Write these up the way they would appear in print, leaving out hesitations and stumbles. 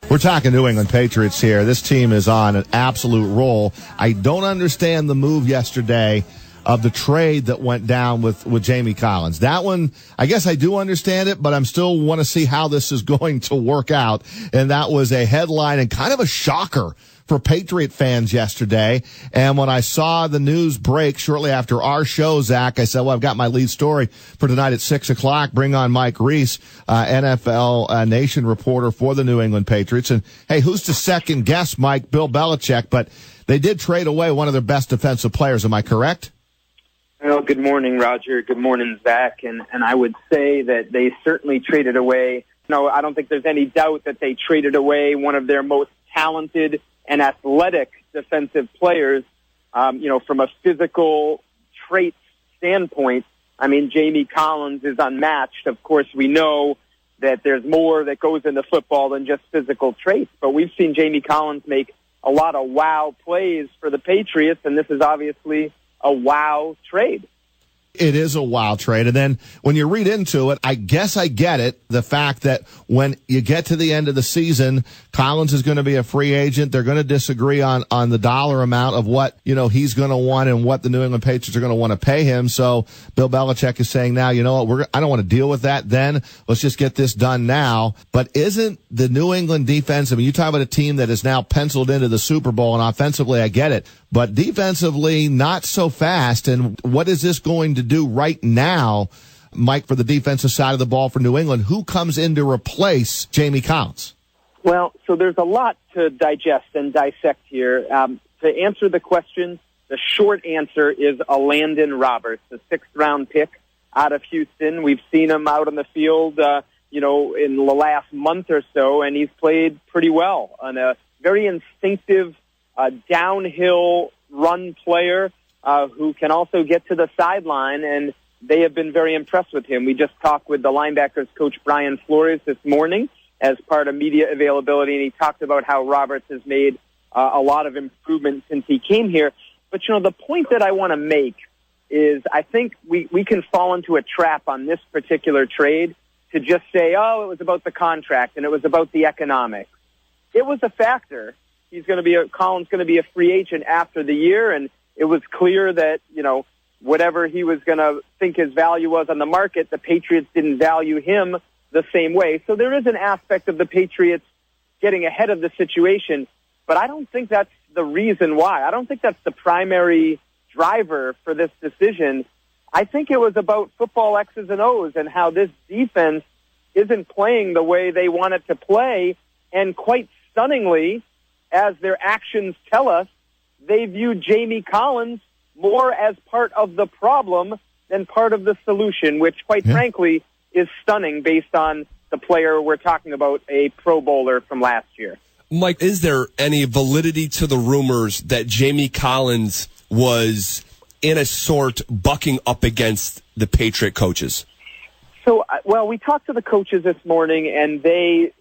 We're talking New England Patriots here. This team is on an absolute roll. I don't understand the move yesterday of the trade that went down with Jamie Collins. That one, I guess I do understand it, but I'm still want to see how this is going to work out. And that was a headline and kind of a shocker for Patriot fans yesterday. And when I saw the news break shortly after our show, Zach, I said, well, I've got my lead story for tonight at 6 o'clock. Bring on Mike Reiss, NFL Nation reporter for the New England Patriots. And, hey, who's to second guess, Mike? Bill Belichick. But they did trade away one of their best defensive players. Am I correct? Well, good morning, Roger. Good morning, Zach. And I would say that they certainly traded away. No, I don't think there's any doubt that they traded away one of their most talented and athletic defensive players, from a physical trait standpoint. I mean, Jamie Collins is unmatched. Of course, we know that there's more that goes into football than just physical traits, but we've seen Jamie Collins make a lot of wow plays for the Patriots, and this is obviously a wow trade. It is a wild trade. And then when you read into it, I guess I get it. The fact that when you get to the end of the season, Collins is going to be a free agent. They're going to disagree on the dollar amount of what, he's going to want and what the New England Patriots are going to want to pay him. So Bill Belichick is saying now, I don't want to deal with that then. Let's just get this done now. But isn't the New England defense, you talk about a team that is now penciled into the Super Bowl, and offensively, I get it. But defensively, not so fast. And what is this going to do right now, Mike, for the defensive side of the ball for New England? Who comes in to replace Jamie Collins? Well, so there's a lot to digest and dissect here. To answer the question, the short answer is a Landon Roberts, a sixth-round pick out of Houston. We've seen him out on the field, in the last month or so, and he's played pretty well on a very instinctive downhill run player who can also get to the sideline, and they have been very impressed with him. We just talked with the linebackers coach Brian Flores this morning as part of media availability, and he talked about how Roberts has made a lot of improvement since he came here. But, the point that I want to make is I think we can fall into a trap on this particular trade to just say, oh, it was about the contract and it was about the economics. It was a factor. Collins going to be a free agent after the year, and it was clear that, whatever he was going to think his value was on the market, the Patriots didn't value him the same way. So there is an aspect of the Patriots getting ahead of the situation, but I don't think that's the reason why. I don't think that's the primary driver for this decision. I think it was about football X's and O's and how this defense isn't playing the way they want it to play, and quite stunningly, as their actions tell us, they view Jamie Collins more as part of the problem than part of the solution, which, quite frankly, is stunning based on the player we're talking about, a Pro Bowler from last year. Mike, is there any validity to the rumors that Jamie Collins was, in a sort, bucking up against the Patriot coaches? So, we talked to the coaches this morning, and they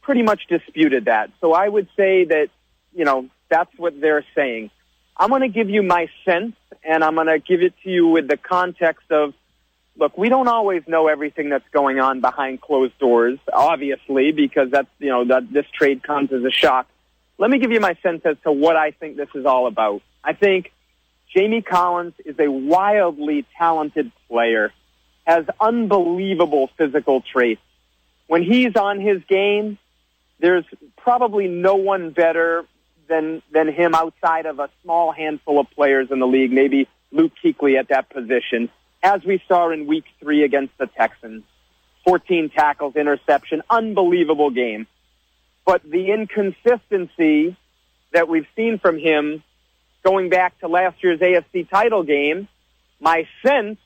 pretty much disputed that. So I would say that, that's what they're saying. I'm going to give you my sense, and I'm going to give it to you with the context of, look, we don't always know everything that's going on behind closed doors, obviously, because that's, that this trade comes as a shock. Let me give you my sense as to what I think this is all about. I think Jamie Collins is a wildly talented player, has unbelievable physical traits. When he's on his game, there's probably no one better than him outside of a small handful of players in the league, maybe Luke Kuechly at that position, as we saw in Week 3 against the Texans. 14 tackles, interception, unbelievable game. But the inconsistency that we've seen from him going back to last year's AFC title game, my sense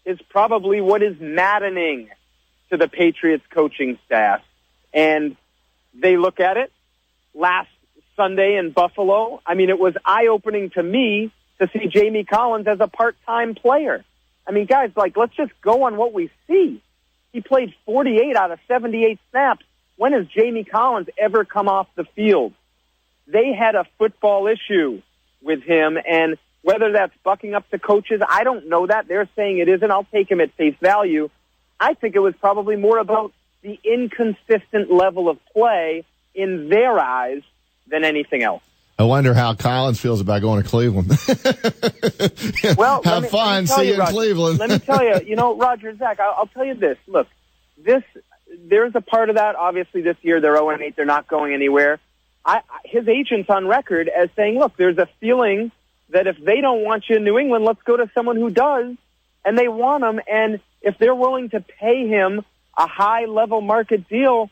is probably what is maddening to the Patriots coaching staff. And they look at it last Sunday in Buffalo. I mean, it was eye-opening to me to see Jamie Collins as a part-time player. I mean, guys, let's just go on what we see. He played 48 out of 78 snaps. When has Jamie Collins ever come off the field? They had a football issue with him, and whether that's bucking up to coaches, I don't know that. They're saying it isn't. I'll take him at face value. I think it was probably more about the inconsistent level of play in their eyes than anything else. I wonder how Collins feels about going to Cleveland. Well, have fun. See you in Roger, Cleveland. Let me tell you, Roger, Zach, I'll tell you this. Look, there's a part of that. Obviously, this year they're 0-8. They're not going anywhere. His agent's on record as saying, look, there's a feeling that if they don't want you in New England, let's go to someone who does, and they want him. And if they're willing to pay him a high-level market deal,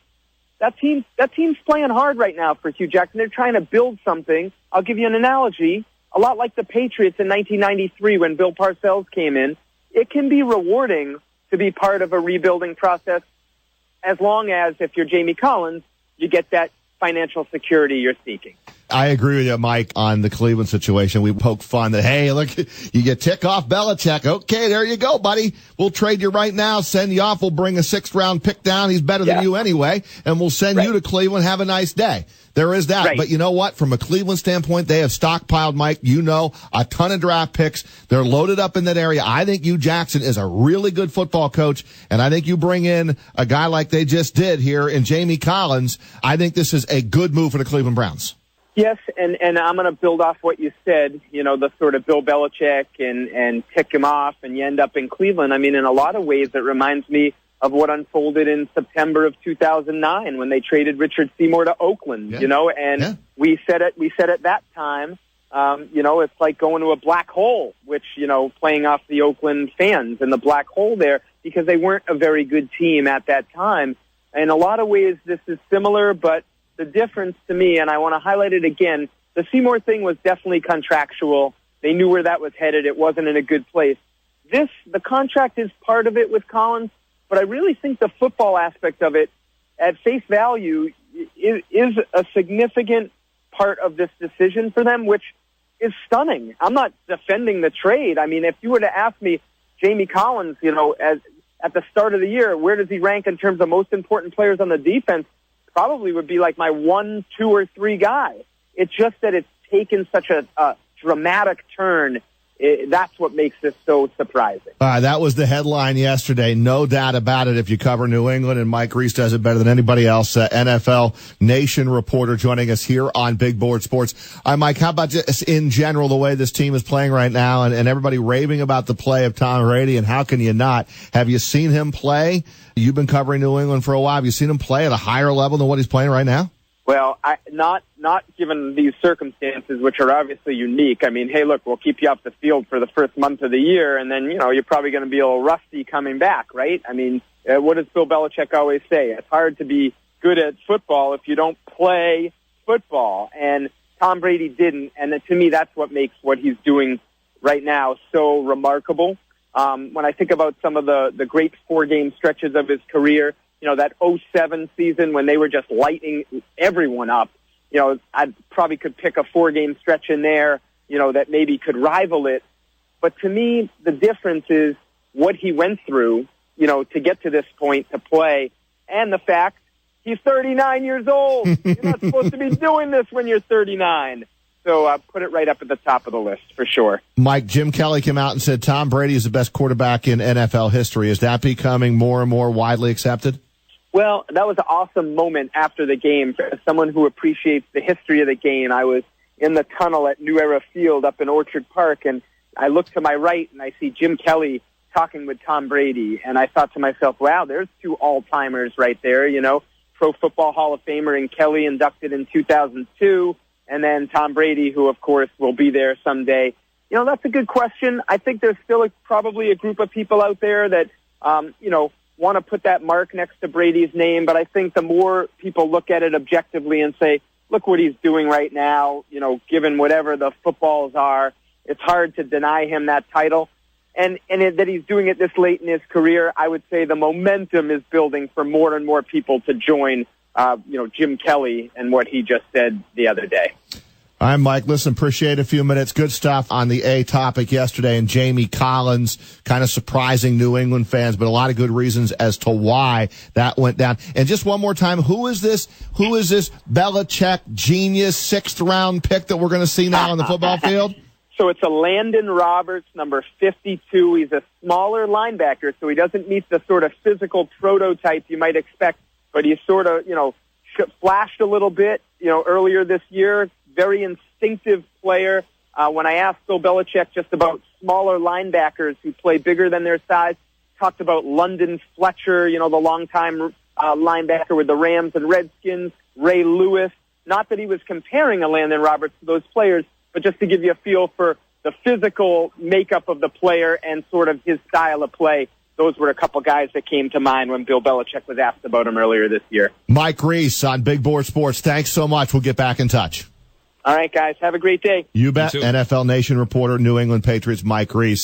that team's playing hard right now for Hugh Jackson. They're trying to build something. I'll give you an analogy. A lot like the Patriots in 1993 when Bill Parcells came in. It can be rewarding to be part of a rebuilding process as long as, if you're Jamie Collins, you get that financial security you're seeking. I agree with you, Mike, on the Cleveland situation. We poke fun that, hey, look, you get tick off Belichick. Okay, there you go, buddy. We'll trade you right now, send you off. We'll bring a 6th-round pick down. He's better than you anyway. And we'll send you to Cleveland. Have a nice day. There is that. Right. But you know what? From a Cleveland standpoint, they have stockpiled, Mike, a ton of draft picks. They're loaded up in that area. I think Hugh Jackson is a really good football coach, and I think you bring in a guy like they just did here in Jamie Collins. I think this is a good move for the Cleveland Browns. Yes, and I'm going to build off what you said, the sort of Bill Belichick and tick him off, and you end up in Cleveland. I mean, in a lot of ways, it reminds me of what unfolded in September of 2009 when they traded Richard Seymour to Oakland, we said at that time, it's like going to a black hole, which, playing off the Oakland fans and the black hole there, because they weren't a very good team at that time. In a lot of ways, this is similar, but the difference to me, and I want to highlight it again, the Seymour thing was definitely contractual. They knew where that was headed. It wasn't in a good place. The contract is part of it with Collins, but I really think the football aspect of it, at face value, is a significant part of this decision for them, which is stunning. I'm not defending the trade. I mean, if you were to ask me, Jamie Collins, at the start of the year, where does he rank in terms of most important players on the defense? Probably would be like my 1, 2, or 3 guy. It's just that it's taken such a dramatic turn. That's what makes this so surprising. That was the headline yesterday. No doubt about it if you cover New England, and Mike Reiss does it better than anybody else. NFL Nation reporter joining us here on Big Board Sports. Mike, how about just in general the way this team is playing right now and everybody raving about the play of Tom Brady, and how can you not? Have you seen him play? You've been covering New England for a while. Have you seen him play at a higher level than what he's playing right now? Well, not given these circumstances, which are obviously unique. I mean, hey, look, we'll keep you off the field for the first month of the year, and then, you're probably going to be a little rusty coming back, right? I mean, what does Bill Belichick always say? It's hard to be good at football if you don't play football, and Tom Brady didn't, and to me, that's what makes what he's doing right now so remarkable. When I think about some of the great 4-game stretches of his career, that 2007 season when they were just lighting everyone up, I probably could pick a 4-game stretch in there, that maybe could rival it. But to me, the difference is what he went through, to get to this point to play, and the fact he's 39 years old. You're not supposed to be doing this when you're 39. So put it right up at the top of the list for sure. Mike, Jim Kelly came out and said Tom Brady is the best quarterback in NFL history. Is that becoming more and more widely accepted? Well, that was an awesome moment after the game. As someone who appreciates the history of the game, I was in the tunnel at New Era Field up in Orchard Park, and I look to my right, and I see Jim Kelly talking with Tom Brady. And I thought to myself, wow, there's 2 all-timers right there, Pro Football Hall of Famer and Kelly inducted in 2002, and then Tom Brady, who, of course, will be there someday. That's a good question. I think there's still probably a group of people out there that, want to put that mark next to Brady's name, but I think the more people look at it objectively and say, look what he's doing right now, given whatever the footballs are, it's hard to deny him that title. And that he's doing it this late in his career, I would say the momentum is building for more and more people to join, Jim Kelly and what he just said the other day. All right, Mike, listen, appreciate a few minutes. Good stuff on the A topic yesterday, and Jamie Collins kind of surprising New England fans, but a lot of good reasons as to why that went down. And just one more time, who is this Belichick genius 6th-round pick that we're going to see now on the football field? So it's a Landon Roberts, number 52. He's a smaller linebacker, so he doesn't meet the sort of physical prototype you might expect, but he's sort of, flashed a little bit, earlier this year. Very instinctive player. When I asked Bill Belichick just about smaller linebackers who play bigger than their size, talked about London Fletcher, the longtime linebacker with the Rams and Redskins, Ray Lewis. Not that he was comparing a Landon Roberts to those players, but just to give you a feel for the physical makeup of the player and sort of his style of play. Those were a couple guys that came to mind when Bill Belichick was asked about him earlier this year. Mike Reiss on Big Board Sports. Thanks so much. We'll get back in touch. All right, guys. Have a great day. You bet. NFL Nation reporter, New England Patriots, Mike Reiss.